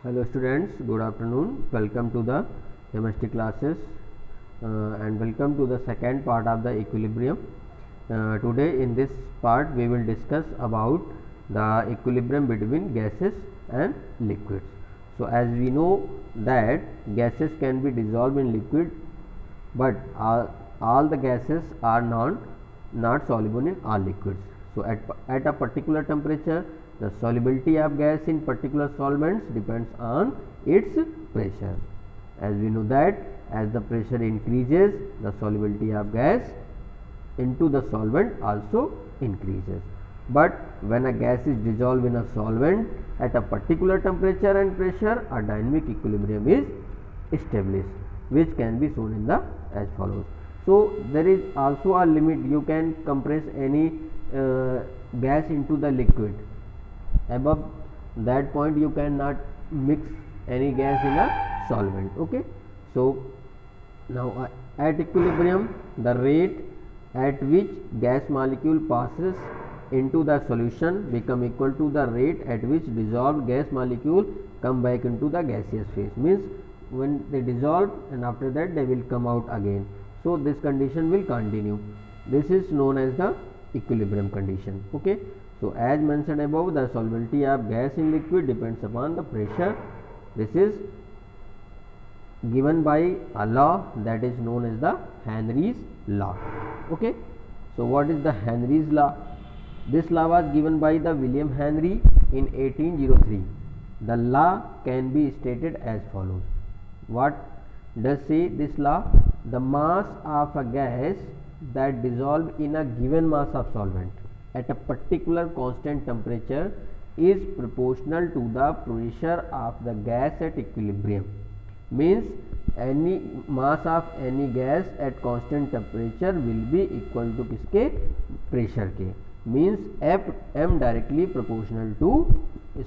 Hello students, good afternoon. Welcome to the chemistry classes and welcome to the second part of the equilibrium. Today in this part we will discuss about the equilibrium between gases and liquids. So as we know that gases can be dissolved in liquid, but all the gases are not soluble in all liquids. So at a particular temperature, the solubility of gas in particular solvents depends on its pressure. As we know that as the pressure increases, the solubility of gas into the solvent also increases. But when a gas is dissolved in a solvent at a particular temperature and pressure, a dynamic equilibrium is established, which can be shown in the as follows. So there is also a limit. You can compress any gas into the liquid. Above that point you cannot mix any gas in a solvent. Okay, so now at equilibrium, the rate at which gas molecule passes into the solution become equal to the rate at which dissolved gas molecule come back into the gaseous phase. Means when they dissolve and after that they will come out again. So this condition will continue. This is known as the equilibrium condition. Okay, so as mentioned above, the solubility of gas in liquid depends upon the pressure. This is given by a law that is known as the Henry's law. Okay, so what is the Henry's law? This law was given by the William Henry in 1803. The law can be stated as follows. What does say this law? The mass of a gas that dissolve in a given mass of solvent at a particular constant temperature is proportional to the pressure of the gas at equilibrium. Means any mass of any gas at constant temperature will be equal to किसके pressure के. Means m directly proportional to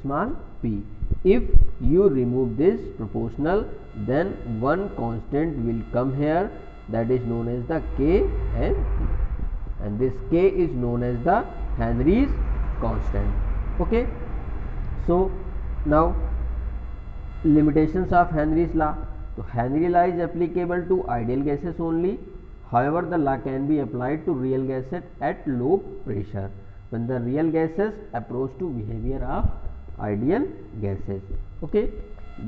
small p. If you remove this proportional, then one constant will come here, that is known as the k and p, and this k is known as the Henry's constant. Okay, so now limitations of Henry's law. So Henry's law is applicable to ideal gases only. However, the law can be applied to real gases at low pressure when the real gases approach to behavior of ideal gases. Okay,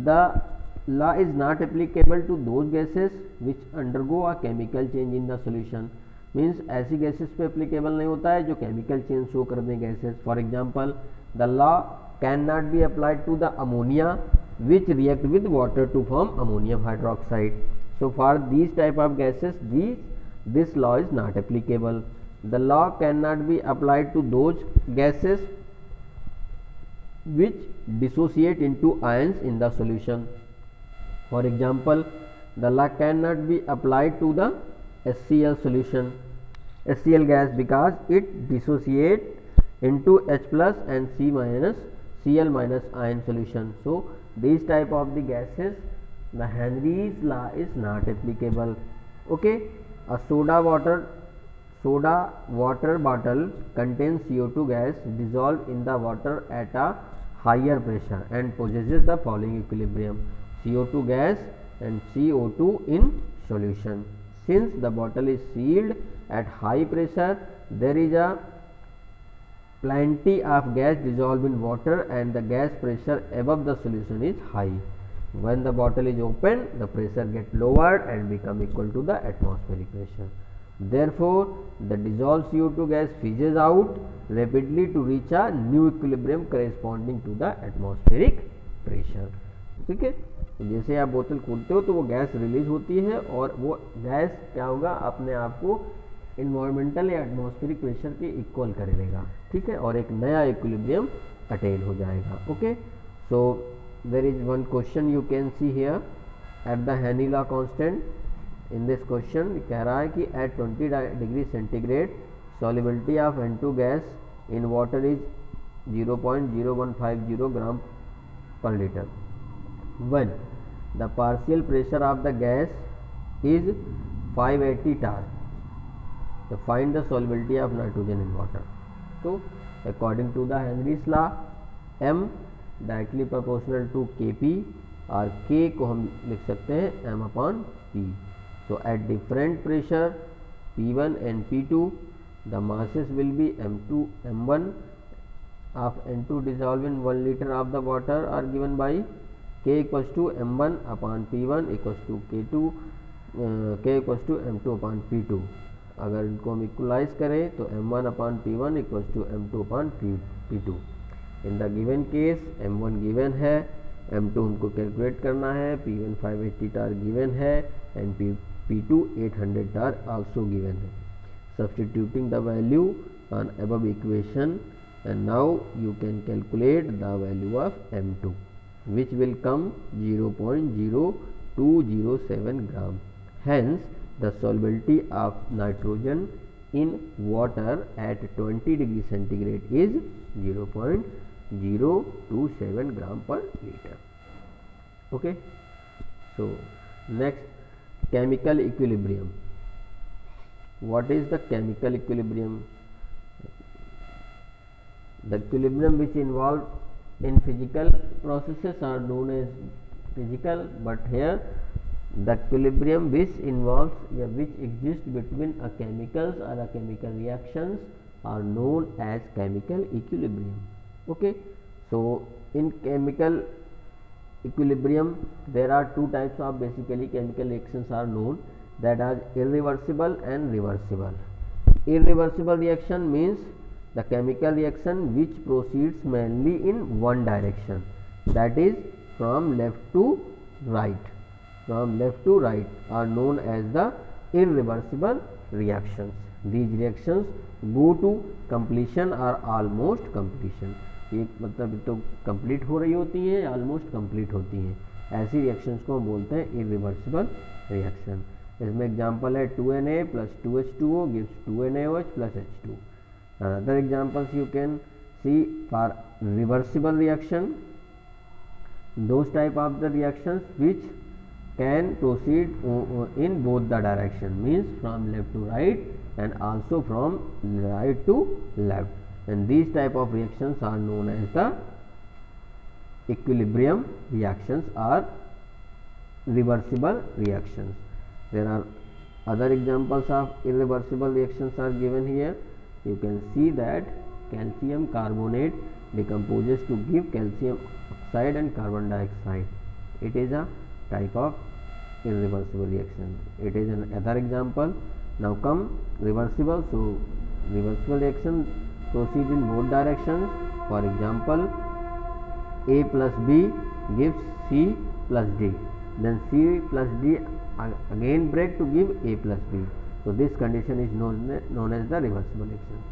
the law is not applicable to those gases which undergo a chemical change in the solution. Means ऐसी gases पे applicable नहीं होता है जो chemical change show कर दें gases. For example, the law can not be applied to the ammonia which react with water to form ammonium hydroxide. So for these type of gases, this law is not applicable. The law cannot be applied to those gases which dissociate into ions in the solution. For example, the law cannot be applied to the HCl solution, HCl gas, because it dissociates into H plus and Cl minus ion solution. So these type of the gases, the Henry's law is not applicable. Okay, a soda water bottle contains CO2 gas dissolved in the water at a higher pressure and possesses the following equilibrium: CO2 gas and CO2 in solution. Since the bottle is sealed at high pressure, there is a plenty of gas dissolved in water and the gas pressure above the solution is high. When the bottle is opened, the pressure gets lowered and become equal to the atmospheric pressure. Therefore, the dissolved CO2 gas fizzes out rapidly to reach a new equilibrium corresponding to the atmospheric pressure. ठीक है, जैसे आप बोतल खोलते हो तो वो gas release होती है और वो गैस क्या होगा, अपने आप को इन्वायरमेंटल या एटमॉस्फेरिक प्रेशर के इक्वल कर लेगा. ठीक है, और एक नया इक्विलिब्रियम अटेन हो जाएगा. Okay, so there is one question you can see here at the Henry law constant. In this question कह रहा है कि at 20 degree centigrade solubility of N2 gas in water is 0.0150 gram per litre. When the partial pressure of the gas is 580 tar, so find the solubility of nitrogen in water. So according to the Henry's law, m directly proportional to Kp और K को हम लिख सकते हैं m/P. So at different pressure P1 and P2, the masses will be m2 m1 of N2 dissolved in 1 liter of the water are given by K equals to m1/P1 equals to K equals to m2/P2. अगर इनको हम equalise करें तो m1/P1 equals to m2/P2. In the given case m1 given है, m2 हमको calculate करना है, P1 580 tar given है and P2 800 tar also given है. Substituting the value on above equation, and now you can calculate the value of m2, which will come 0.0207 gram. Hence the solubility of nitrogen in water at 20 degree centigrade is 0.027 gram per liter. Okay, so next, chemical equilibrium. What is the chemical equilibrium? The equilibrium which involve in physical processes are known as physical, but here the equilibrium which involves which exists between a chemicals or a chemical reactions are known as chemical equilibrium. Okay, so in chemical equilibrium there are two types of basically chemical reactions are known, that are irreversible and reversible. Irreversible reaction means the chemical reaction which proceeds mainly in one direction, that is from left to right. From left to right are known as the irreversible reactions. These reactions go to completion or almost completion. एक मतलब तो complete हो रही होती हैं, almost complete होती हैं. ऐसी रिएक्शंस को हम बोलते हैं इरिवर्सिबल रिएक्शन. इसमें एग्जांपल है 2Na plus 2H2O gives 2NaOH plus H2. Other examples you can see for reversible reaction, those type of the reactions which can proceed in both the direction, means from left to right and also from right to left, and these type of reactions are known as the equilibrium reactions or reversible reactions. There are other examples of irreversible reactions are given here. You can see that calcium carbonate decomposes to give calcium oxide and carbon dioxide. It is a type of irreversible reaction. It is another example. Now come reversible. So reversible reaction proceed in both directions. For example, A plus B gives C plus D, then C plus D again break to give A plus B. So this condition is known as the reversible reaction.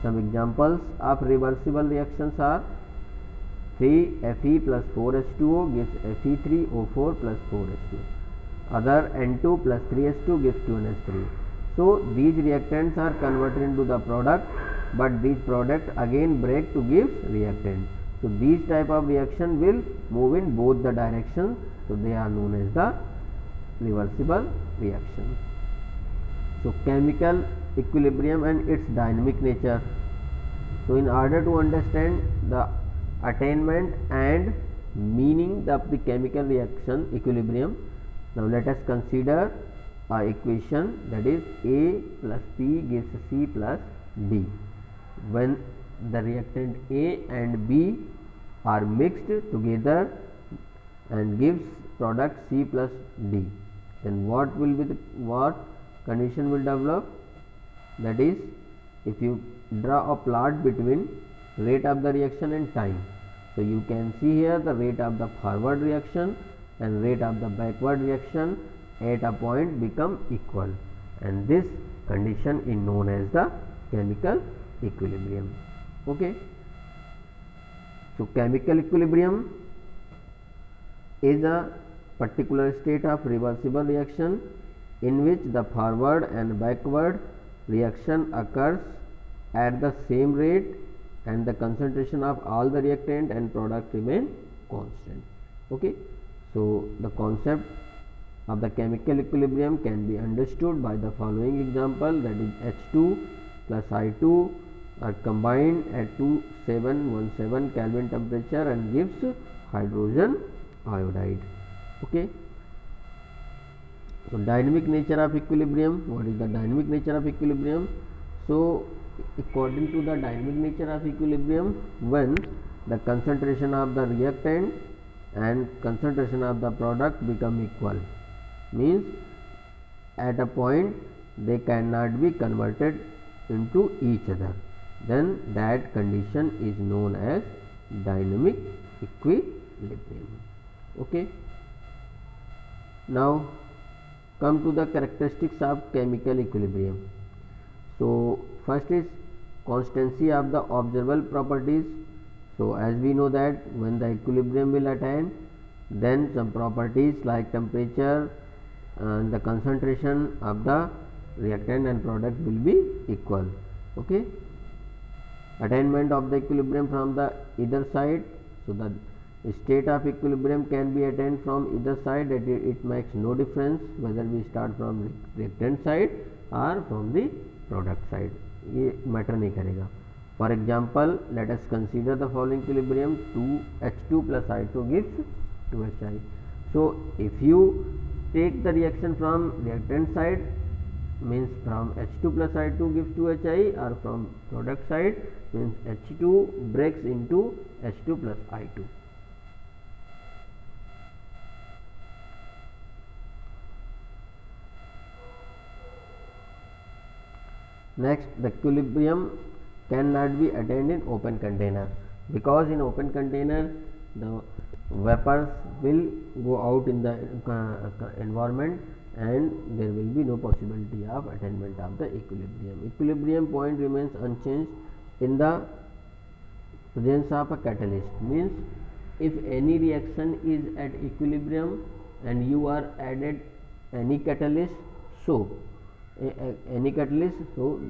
Some examples of reversible reactions are 3Fe plus 4H2O gives Fe3O4 plus 4H2. Other N2 plus 3H2 gives 2NH3. So these reactants are converted into the product, but these product again break to give reactant. So these type of reaction will move in both the directions. So they are known as the reversible reaction. So chemical equilibrium and its dynamic nature. So in order to understand the attainment and meaning of the chemical reaction equilibrium, now let us consider a equation, that is A plus P gives C plus D. When the reactant A and B are mixed together and gives product C plus D, then what will be what condition will develop? That is, if you draw a plot between rate of the reaction and time, so you can see here the rate of the forward reaction and rate of the backward reaction at a point become equal, and this condition is known as the chemical equilibrium. Okay, so chemical equilibrium is a particular state of reversible reaction in which the forward and backward reaction occurs at the same rate and the concentration of all the reactant and product remain constant. Okay, so the concept of the chemical equilibrium can be understood by the following example, that is H2 plus I2 are combined at 2717 Kelvin temperature and gives hydrogen iodide. Okay. So dynamic nature of equilibrium. What is the dynamic nature of equilibrium? So according to the dynamic nature of equilibrium, when the concentration of the reactant and concentration of the product become equal, means at a point they cannot be converted into each other, then that condition is known as dynamic equilibrium. Okay. Now come to the characteristics of chemical equilibrium. So first is constancy of the observable properties. So as we know that when the equilibrium will attain, then some properties like temperature and the concentration of the reactant and product will be equal. Okay. Attainment of the equilibrium from the either side. So the state of equilibrium can be attained from either side. It makes no difference whether we start from reactant side or from the product side. ये matter नहीं करेगा. For example, let us consider the following equilibrium: 2H2 plus I2 gives 2HI. So if you take the reaction from reactant side, means from H2 plus I2 gives 2HI, or from product side means H2 breaks into H2 plus I2. Next, the equilibrium cannot be attained in open container, because in open container the vapors will go out in the environment and there will be no possibility of attainment of the equilibrium. Equilibrium point remains unchanged in the presence of a catalyst, means if any reaction is at equilibrium and you are added any catalyst, so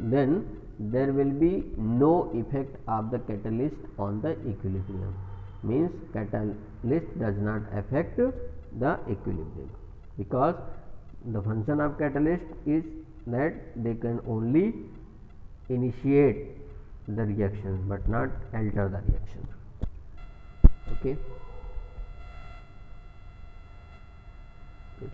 then there will be no effect of the catalyst on the equilibrium, means catalyst does not affect the equilibrium, because the function of catalyst is that they can only initiate the reaction but not alter the reaction. Okay.